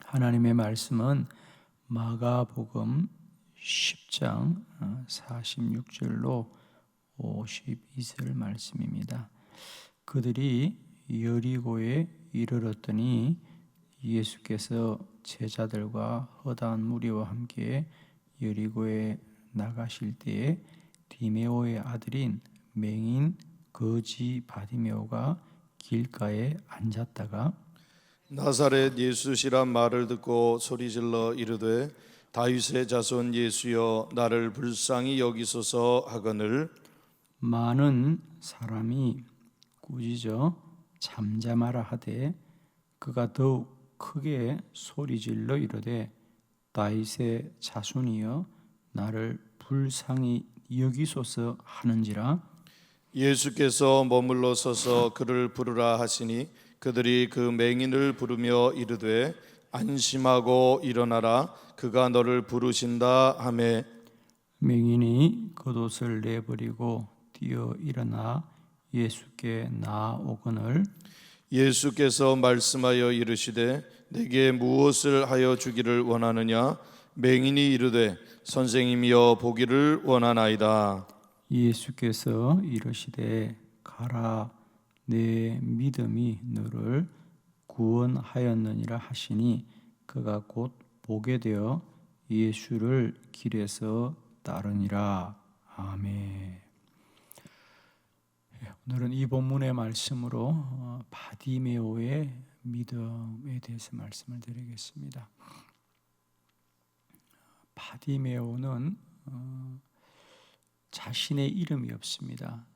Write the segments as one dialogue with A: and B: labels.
A: 하나님의 말씀은 마가복음 10장 46절로 52절 말씀입니다. 그들이 여리고에 이르렀더니 예수께서 제자들과 허다한 무리와 함께 여리고에 나가실 때에 디메오의 아들인 맹인 거지 바디메오가 길가에 앉았다가
B: 나사렛 예수시란 말을 듣고 소리질러 이르되 다윗의 자손 예수여 나를 불쌍히 여기소서 하거늘
A: 많은 사람이 꾸짖어 잠잠하라 하되 그가 더욱 크게 소리질러 이르되 다윗의 자손이여 나를 불쌍히 여기소서 하는지라.
B: 예수께서 머물러 서서 그를 부르라 하시니 그들이 그 맹인을 부르며 이르되 안심하고 일어나라 그가 너를 부르신다 하매
A: 맹인이 겉옷을 내버리고 뛰어 일어나 예수께 나아오거늘
B: 예수께서 말씀하여 이르시되 내게 무엇을 하여 주기를 원하느냐 맹인이 이르되 선생님이여 보기를 원하나이다.
A: 예수께서 이르시되 가라 내 믿음이 너를 구원하였느니라 하시니 그가 곧 보게 되어 예수를 길에서 따르니라. 아멘. 오늘은 이 본문의 말씀으로 바디메오의 믿음에 대해서 말씀을 드리겠습니다. 바디메오는 자신의 이름이 없습니다.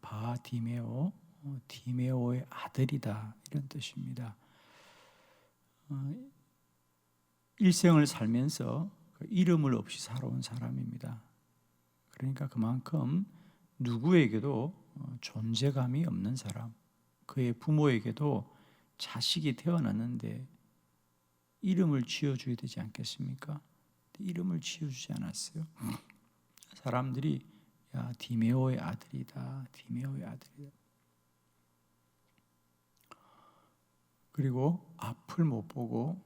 A: 바디메오, 디메오의 아들이다 이런 뜻입니다. 일생을 살면서 이름을 없이 살아온 사람입니다. 그러니까 그만큼 누구에게도 존재감이 없는 사람, 그의 부모에게도 자식이 태어났는데 이름을 지어줘야 되지 않겠습니까? 이름을 지어주지 않았어요. 사람들이 야 디메오의 아들이다, 디메오의 아들이다. 그리고 앞을 못 보고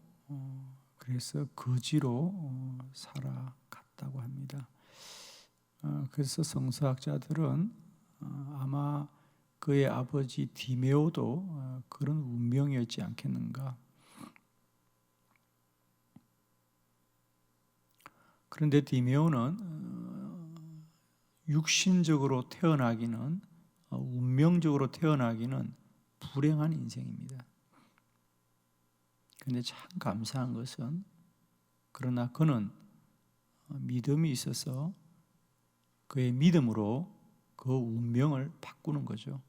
A: 그래서 거지로 살아갔다고 합니다. 그래서 성서학자들은 아마 그의 아버지 디메오도 그런 운명이었지 않겠는가. 그런데 디메오는 육신적으로 태어나기는 운명적으로 태어나기는 불행한 인생입니다. 그런데 참 감사한 것은 그러나 그는 믿음이 있어서 그의 믿음으로 그 운명을 바꾸는 거죠.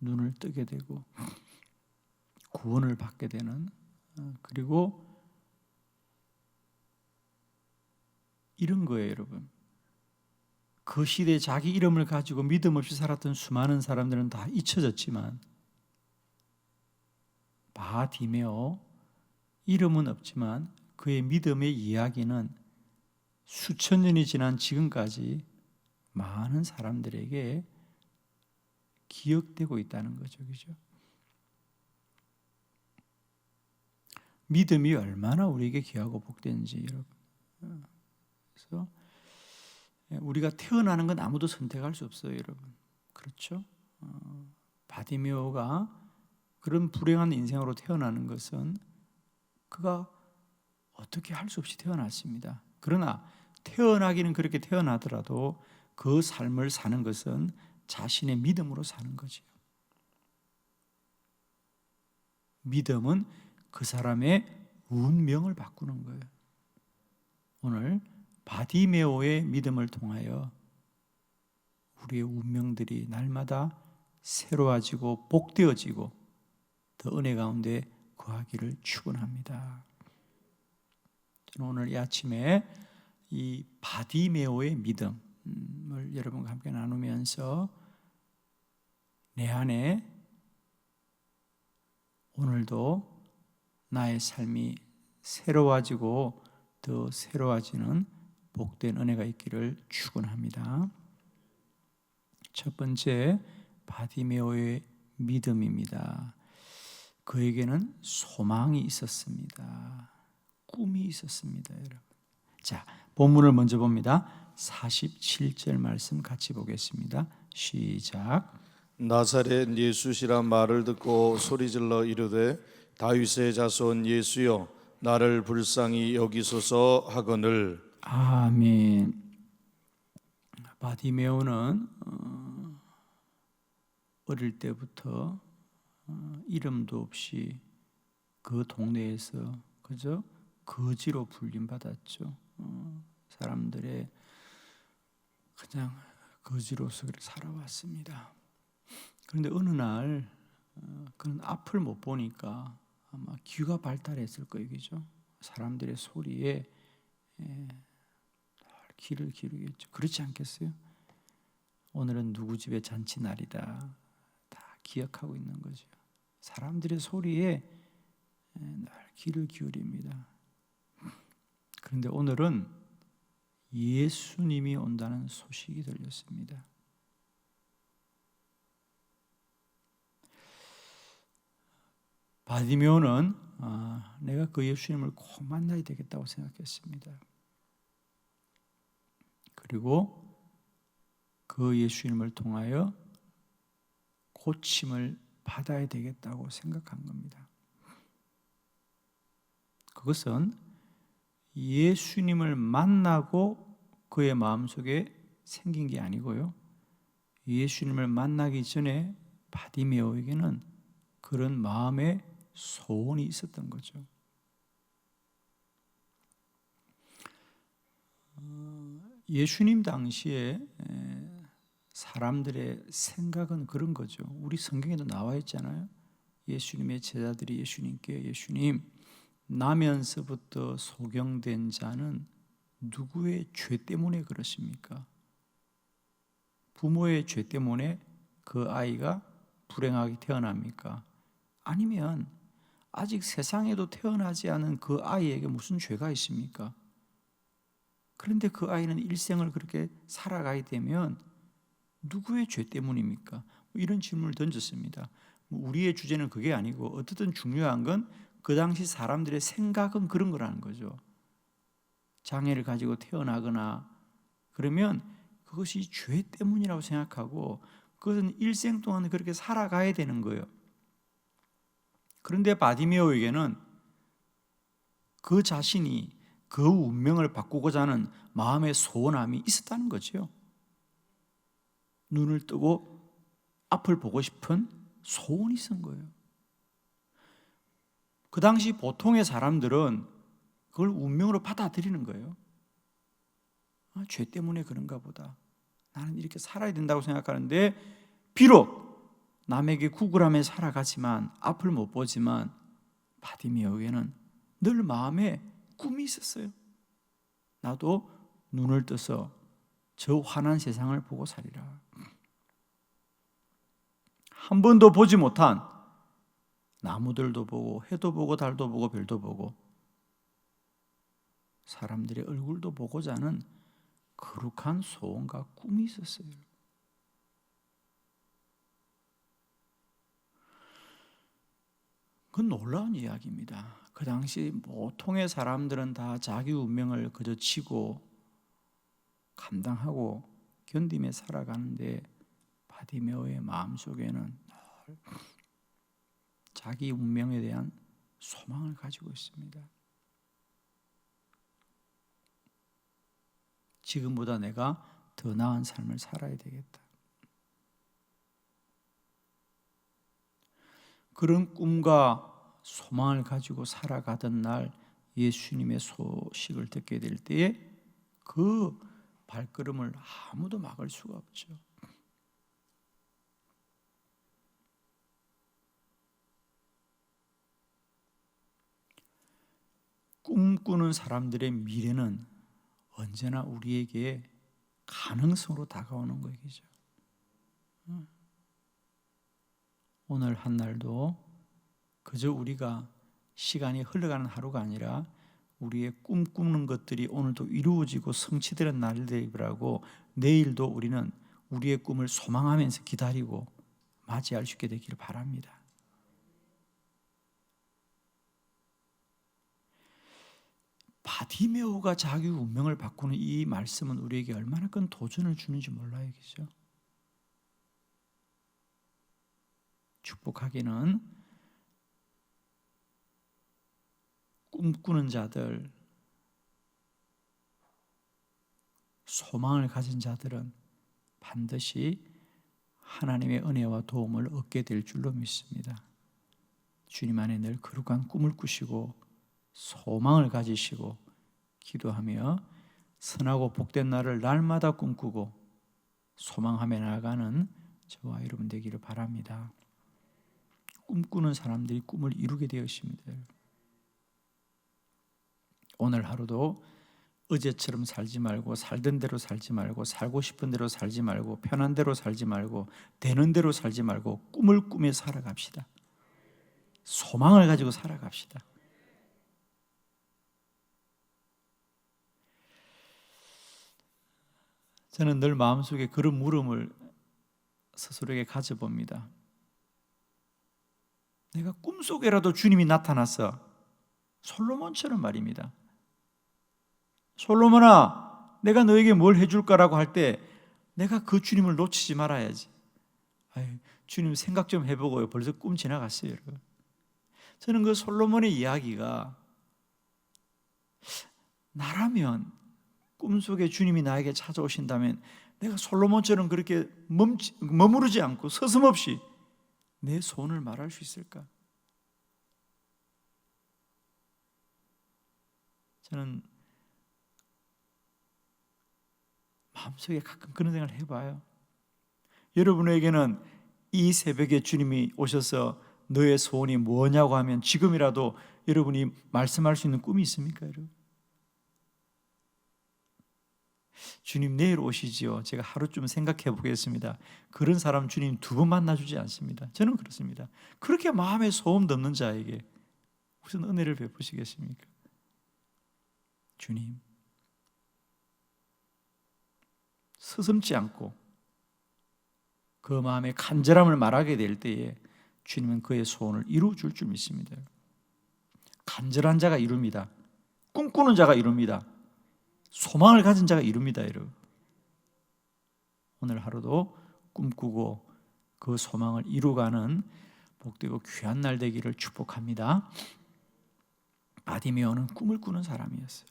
A: 눈을 뜨게 되고 구원을 받게 되는. 그리고 이런 거예요, 여러분. 그 시대에 자기 이름을 가지고 믿음 없이 살았던 수많은 사람들은 다 잊혀졌지만 바디메오 이름은 없지만 그의 믿음의 이야기는 수천 년이 지난 지금까지 많은 사람들에게 기억되고 있다는 거죠. 그죠? 믿음이 얼마나 우리에게 귀하고 복된지 여러분. 그래서 우리가 태어나는 건 아무도 선택할 수 없어요, 여러분. 그렇죠? 바디메오가 그런 불행한 인생으로 태어나는 것은 그가 어떻게 할 수 없이 태어났습니다. 그러나 태어나기는 그렇게 태어나더라도 그 삶을 사는 것은 자신의 믿음으로 사는 거죠. 믿음은 그 사람의 운명을 바꾸는 거예요. 오늘 바디메오의 믿음을 통하여 우리의 운명들이 날마다 새로워지고 복되어지고 더 은혜 가운데 거하기를 축원합니다. 저는 오늘 이 아침에 이 바디메오의 믿음을 여러분과 함께 나누면서 내 안에 오늘도 나의 삶이 새로워지고 더 새로워지는 복된 은혜가 있기를 축원합니다. 첫 번째 바디메오의 믿음입니다. 그에게는 소망이 있었습니다. 꿈이 있었습니다, 여러분. 자, 본문을 먼저 봅니다. 47절 말씀 같이 보겠습니다. 시작.
B: 나사렛 예수시란 말을 듣고 소리질러 이르되 다윗의 자손 예수여 나를 불쌍히 여기소서 하거늘.
A: 아멘. 바디메오는 어릴 때부터 이름도 없이 그 동네에서 그저 거지로 불림받았죠. 사람들의 그냥 거지로서 그렇게 살아왔습니다. 그런데 어느 날 그는 앞을 못 보니까 아마 귀가 발달했을 거예요, 그죠? 사람들의 소리에 귀를 기울이겠죠. 그렇지 않겠어요? 오늘은 누구 집의 잔치날이다. 다 기억하고 있는 거죠. 사람들의 소리에 늘 귀를 기울입니다. 그런데 오늘은 예수님이 온다는 소식이 들렸습니다. 바디메오는 내가 그 예수님을 꼭 만나야 되겠다고 생각했습니다. 그리고 그 예수님을 통하여 고침을 받아야 되겠다고 생각한 겁니다. 그것은 예수님을 만나고 그의 마음속에 생긴 게 아니고요. 예수님을 만나기 전에 바디메오에게는 그런 마음의 소원이 있었던 거죠. 예수님 당시에 사람들의 생각은 그런 거죠. 우리 성경에도 나와 있잖아요. 예수님의 제자들이 예수님께 예수님, 나면서부터 소경된 자는 누구의 죄 때문에 그렇습니까? 부모의 죄 때문에 그 아이가 불행하게 태어납니까? 아니면 아직 세상에도 태어나지 않은 그 아이에게 무슨 죄가 있습니까? 그런데 그 아이는 일생을 그렇게 살아가게 되면 누구의 죄 때문입니까? 이런 질문을 던졌습니다. 우리의 주제는 그게 아니고 어쨌든 중요한 건 그 당시 사람들의 생각은 그런 거라는 거죠. 장애를 가지고 태어나거나 그러면 그것이 죄 때문이라고 생각하고 그것은 일생 동안 그렇게 살아가야 되는 거예요. 그런데 바디메오에게는 그 자신이 그 운명을 바꾸고자 하는 마음의 소원함이 있었다는 거죠. 눈을 뜨고 앞을 보고 싶은 소원이 있은 거예요. 그 당시 보통의 사람들은 그걸 운명으로 받아들이는 거예요. 죄 때문에 그런가 보다. 나는 이렇게 살아야 된다고 생각하는데 비록 남에게 구걸하며 살아가지만 앞을 못 보지만 바디메오에게는 늘 마음에 꿈이 있었어요. 나도 눈을 떠서 저 환한 세상을 보고 살리라. 한 번도 보지 못한 나무들도 보고 해도 보고 달도 보고 별도 보고 사람들의 얼굴도 보고자 하는 거룩한 소원과 꿈이 있었어요. 그건 놀라운 이야기입니다. 그 당시 보통의 사람들은 다 자기 운명을 그저 치고 감당하고 견디며 살아가는데 바디메오의 마음속에는 자기 운명에 대한 소망을 가지고 있습니다. 지금보다 내가 더 나은 삶을 살아야 되겠다. 그런 꿈과 소망을 가지고 살아가던 날 예수님의 소식을 듣게 될 때에 그 발걸음을 아무도 막을 수가 없죠. 꿈꾸는 사람들의 미래는 언제나 우리에게 가능성으로 다가오는 것이죠. 오늘 한 날도 그저 우리가 시간이 흘러가는 하루가 아니라 우리의 꿈꾸는 것들이 오늘도 이루어지고 성취되는 날들이라고 내일도 우리는 우리의 꿈을 소망하면서 기다리고 맞이할 수 있게 되기를 바랍니다. 바디메오가 자기 운명을 바꾸는 이 말씀은 우리에게 얼마나 큰 도전을 주는지 몰라요, 그죠? 축복하기는 꿈꾸는 자들, 소망을 가진 자들은 반드시 하나님의 은혜와 도움을 얻게 될 줄로 믿습니다. 주님 안에 늘 거룩한 꿈을 꾸시고 소망을 가지시고 기도하며 선하고 복된 날을 날마다 꿈꾸고 소망하며 나아가는 저와 여러분 되기를 바랍니다. 꿈꾸는 사람들이 꿈을 이루게 되었습니다. 오늘 하루도 어제처럼 살지 말고 살던 대로 살지 말고 살고 싶은 대로 살지 말고 편한 대로 살지 말고 되는 대로 살지 말고 꿈을 꾸며 살아갑시다. 소망을 가지고 살아갑시다. 저는 늘 마음속에 그런 물음을 스스로에게 가져봅니다. 내가 꿈속에라도 주님이 나타났어. 솔로몬처럼 말입니다. 솔로몬아, 내가 너에게 뭘 해줄까라고 할 때 내가 그 주님을 놓치지 말아야지. 아유, 주님 생각 좀 해보고요. 벌써 꿈 지나갔어요, 여러분. 저는 그 솔로몬의 이야기가 나라면 꿈속에 주님이 나에게 찾아오신다면 내가 솔로몬처럼 그렇게 머무르지 않고 서슴없이 내 소원을 말할 수 있을까? 저는 마음속에 가끔 그런 생각을 해봐요. 여러분에게는 이 새벽에 주님이 오셔서 너의 소원이 뭐냐고 하면 지금이라도 여러분이 말씀할 수 있는 꿈이 있습니까, 여러분? 주님 내일 오시지요. 제가 하루쯤 생각해 보겠습니다. 그런 사람 주님 두 번 만나주지 않습니다. 저는 그렇습니다. 그렇게 마음에 소음 덮는 자에게 무슨 은혜를 베푸시겠습니까? 주님, 서슴지 않고 그 마음의 간절함을 말하게 될 때에 주님은 그의 소원을 이루어 줄 줄 믿습니다. 간절한 자가 이룹니다. 꿈꾸는 자가 이룹니다. 소망을 가진 자가 이룹니다, 여러분. 오늘 하루도 꿈꾸고 그 소망을 이루어가는 복되고 귀한 날 되기를 축복합니다. 바디메오는 꿈을 꾸는 사람이었어요.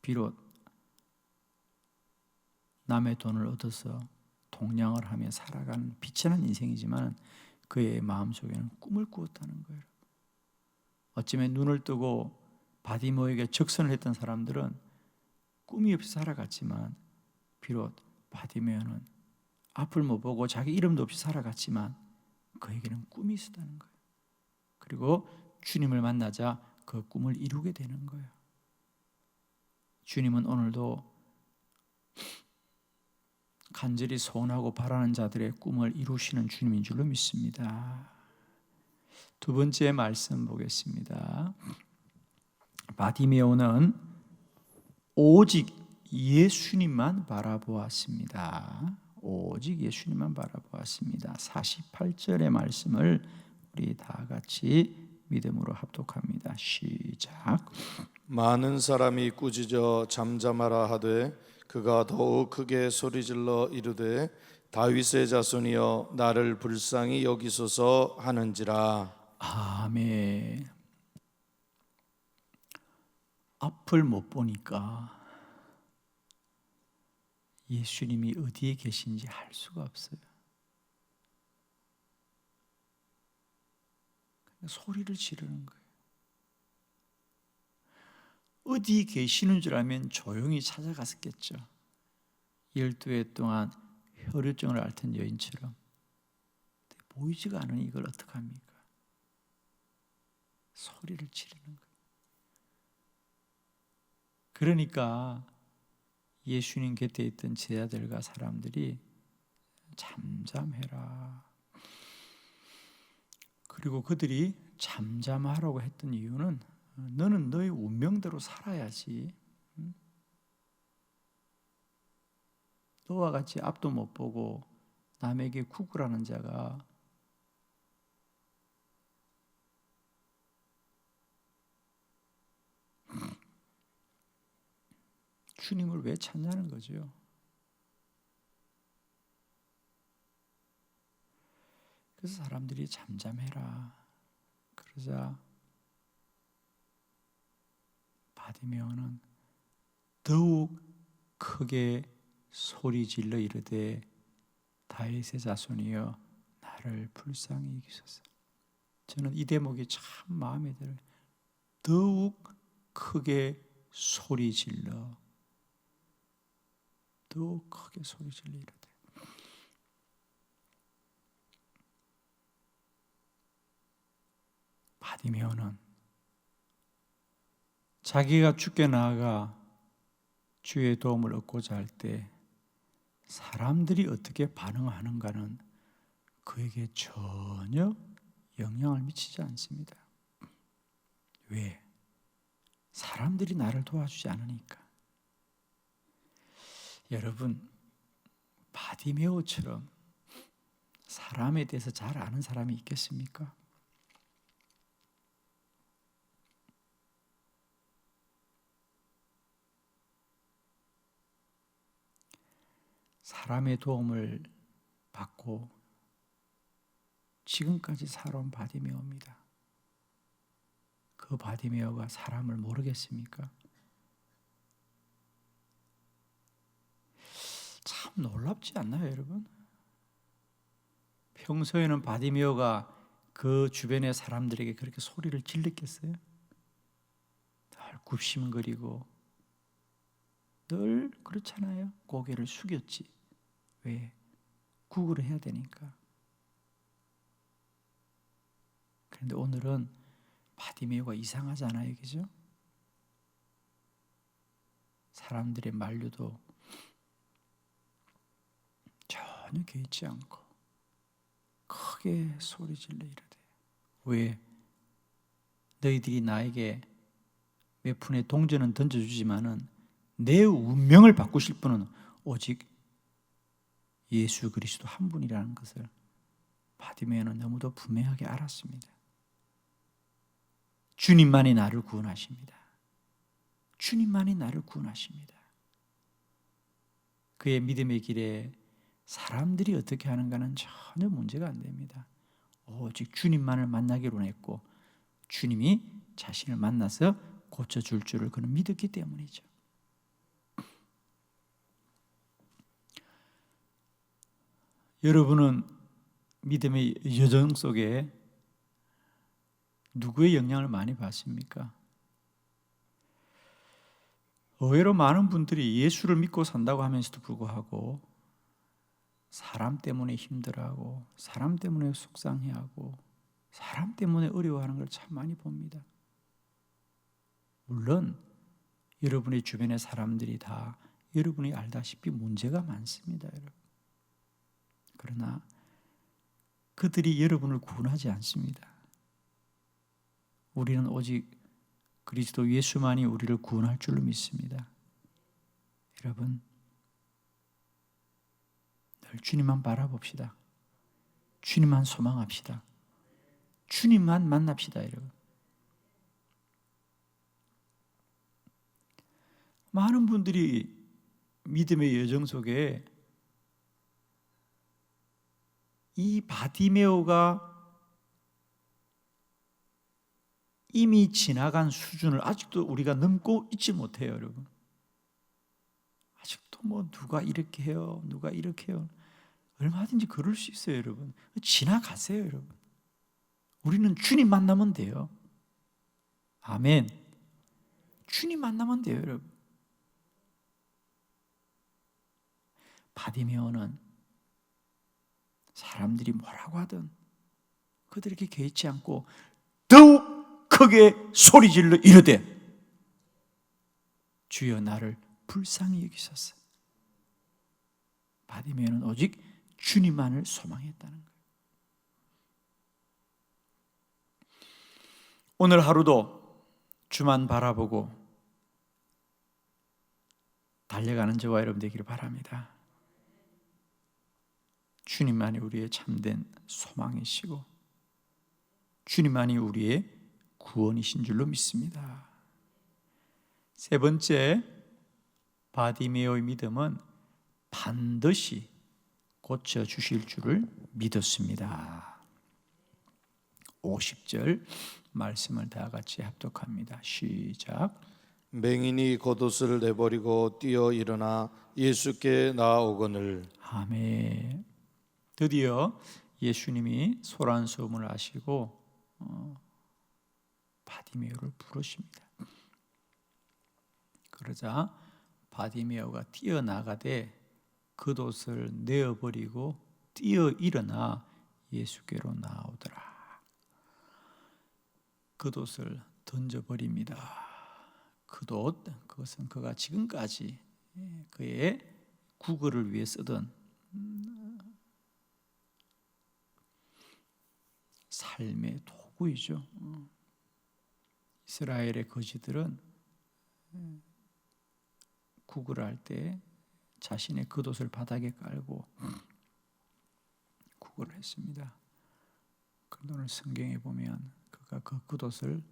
A: 비록 남의 돈을 얻어서 동냥을 하며 살아가는 비천한 인생이지만 그의 마음속에는 꿈을 꾸었다는 거예요. 어쩌면 눈을 뜨고 바디메오에게 적선을 했던 사람들은 꿈이 없이 살아갔지만 비록 바디메오는 앞을 못 보고 자기 이름도 없이 살아갔지만 그에게는 꿈이 있었다는 거예요. 그리고 주님을 만나자 그 꿈을 이루게 되는 거예요. 주님은 오늘도 간절히 소원하고 바라는 자들의 꿈을 이루시는 주님인 줄로 믿습니다. 두 번째 말씀 보겠습니다. 바디메오는 오직 예수님만 바라보았습니다. 오직 예수님만 바라보았습니다. 48절의 말씀을 우리 다 같이 믿음으로 합독합니다. 시작.
B: 많은 사람이 꾸짖어 잠잠하라 하되 그가 더욱 크게 소리질러 이르되 다윗의 자손이여 나를 불쌍히 여기소서 하는지라.
A: 아멘. 앞을 못 보니까 예수님이 어디에 계신지 알 수가 없어요. 소리를 지르는 거예요. 어디 계시는 줄 알면 조용히 찾아갔었겠죠. 12해 동안 혈류증을 앓던 여인처럼. 보이지가 않으니 이걸 어떡합니까? 소리를 지르는 거예요. 그러니까 예수님 곁에 있던 제자들과 사람들이 잠잠해라. 그리고 그들이 잠잠하라고 했던 이유는 너는 너의 운명대로 살아야지. 너와 같이 앞도 못 보고 남에게 구걸하는 자가 주님을 왜 찾냐는 거죠. 그래서 사람들이 잠잠해라 그러자 바디메오는 더욱 크게 소리질러 이르되 다윗의 자손이여 나를 불쌍히 여기소서. 저는 이 대목이 참 마음에 들어요. 더욱 크게 소리질러, 더욱 크게 소리질러 이르되. 바디메오는 자기가 죽게 나아가 주의 도움을 얻고자 할 때 사람들이 어떻게 반응하는가는 그에게 전혀 영향을 미치지 않습니다. 왜? 사람들이 나를 도와주지 않으니까. 여러분, 바디메오처럼 사람에 대해서 잘 아는 사람이 있겠습니까? 사람의 도움을 받고 지금까지 살아온 바디메오입니다. 그 바디메오가 사람을 모르겠습니까? 참 놀랍지 않나요, 여러분? 평소에는 바디메오가 그 주변의 사람들에게 그렇게 소리를 질렀겠어요? 늘 굽심거리고 늘 그렇잖아요. 고개를 숙였지. 왜? 구걸을 해야 되니까. 그런데 오늘은 바디메오가 이상하잖아요, 그죠? 사람들의 만류도 전혀 개의치 않고 크게 소리질러 이르되 왜? 너희들이 나에게 몇 푼의 동전은 던져주지만은 내 운명을 바꾸실 분은 오직 예수 그리스도 한 분이라는 것을 바디메오는 너무도 분명하게 알았습니다. 주님만이 나를 구원하십니다. 주님만이 나를 구원하십니다. 그의 믿음의 길에 사람들이 어떻게 하는가는 전혀 문제가 안 됩니다. 오직 주님만을 만나기로 했고 주님이 자신을 만나서 고쳐줄 줄을 그는 믿었기 때문이죠. 여러분은 믿음의 여정 속에 누구의 영향을 많이 받습니까? 의외로 많은 분들이 예수를 믿고 산다고 하면서도 불구하고 사람 때문에 힘들어하고 사람 때문에 속상해하고 사람 때문에 어려워하는 걸 참 많이 봅니다. 물론 여러분의 주변의 사람들이 다 여러분이 알다시피 문제가 많습니다, 여러분. 그러나 그들이 여러분을 구원하지 않습니다. 우리는 오직 그리스도 예수만이 우리를 구원할 줄로 믿습니다. 여러분, 늘 주님만 바라봅시다. 주님만 소망합시다. 주님만 만납시다, 여러분. 많은 분들이 믿음의 여정 속에 이 바디메오가 이미 지나간 수준을 아직도 우리가 넘고 있지 못해요, 여러분. 아직도 뭐 누가 이렇게 해요, 누가 이렇게 해요. 얼마든지 그럴 수 있어요, 여러분. 지나가세요, 여러분. 우리는 주님 만나면 돼요. 아멘. 주님 만나면 돼요, 여러분. 바디메오는 사람들이 뭐라고 하든 그들에게 개의치 않고 더욱 크게 소리질러 이르되 주여 나를 불쌍히 여기소서. 바디메오는 오직 주님만을 소망했다는 거예요. 오늘 하루도 주만 바라보고 달려가는 저와 여러분 되기를 바랍니다. 주님만이 우리의 참된 소망이시고 주님만이 우리의 구원이신 줄로 믿습니다. 세 번째, 바디메오의 믿음은 반드시 고쳐주실 줄을 믿었습니다. 50절 말씀을 다 같이 합독합니다. 시작.
B: 맹인이 겉옷을 내버리고 뛰어 일어나 예수께 나아오거늘.
A: 아멘. 드디어 예수님이 소란소음을 하시고 바디메오를 부르십니다. 그러자 바디메오가 뛰어나가되 겉옷을 내어버리고 뛰어 일어나 예수께로 나오더라. 겉옷을 던져버립니다. 겉옷, 그것은 그가 지금까지 그의 구걸을 위해 쓰던 삶의 도구이죠. 이스라엘의 거지들은 구걸할 때 자신의 겉옷을 바닥에 깔고 구걸을 했습니다. 그런데 오늘 성경에 보면 그가 그 겉옷을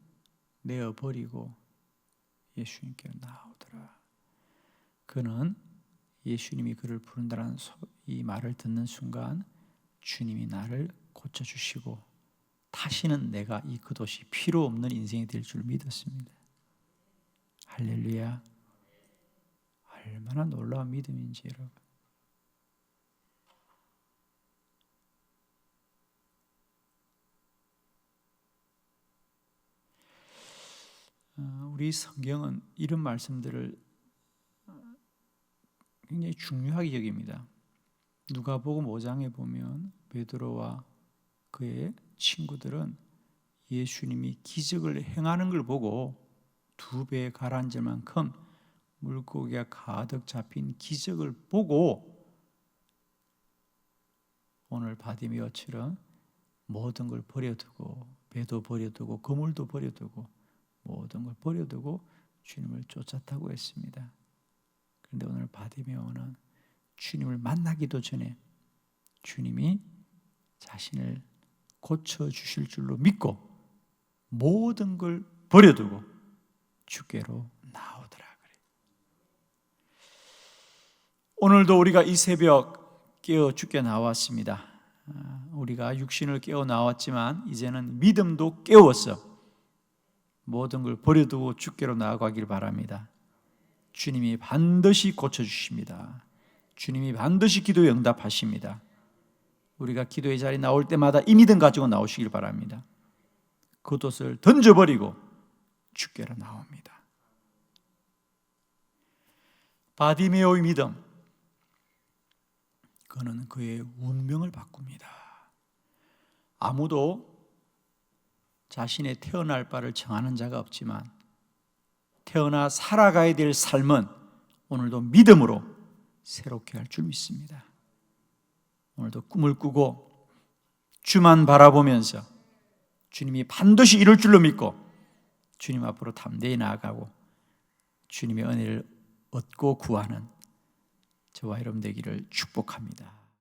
A: 내어버리고 예수님께 나오더라. 그는 예수님이 그를 부른다는 이 말을 듣는 순간 주님이 나를 고쳐주시고 다시는 내가 이 겉옷이 필요 없는 인생이 될 줄 믿었습니다. 할렐루야. 얼마나 놀라운 믿음인지 여러분. 우리 성경은 이런 말씀들을 굉장히 중요하게 여깁니다. 누가복음 5장에 보면 베드로와 그의 친구들은 예수님이 기적을 행하는 걸 보고 2배 가라앉을 만큼 물고기가 가득 잡힌 기적을 보고 오늘 바디메오처럼 모든 걸 버려두고 배도 버려두고 그물도 버려두고 모든 걸 버려두고 주님을 쫓았다고 했습니다. 그런데 오늘 바디메오는 주님을 만나기도 전에 주님이 자신을 고쳐주실 줄로 믿고 모든 걸 버려두고 주께로 나오더라. 오늘도 우리가 이 새벽 깨어 주께 나왔습니다. 우리가 육신을 깨어 나왔지만 이제는 믿음도 깨웠어. 모든 걸 버려두고 주께로 나아가길 바랍니다. 주님이 반드시 고쳐주십니다. 주님이 반드시 기도에 응답하십니다. 우리가 기도의 자리에 나올 때마다 이 믿음 가지고 나오시길 바랍니다. 겉옷을 던져버리고 주께로 나옵니다. 바디메오의 믿음, 그는 그의 운명을 바꿉니다. 아무도 자신의 태어날 바를 정하는 자가 없지만 태어나 살아가야 될 삶은 오늘도 믿음으로 새롭게 할 줄 믿습니다. 오늘도 꿈을 꾸고 주만 바라보면서 주님이 반드시 이룰 줄로 믿고 주님 앞으로 담대히 나아가고 주님의 은혜를 얻고 구하는 저와 여러분 되기를 축복합니다.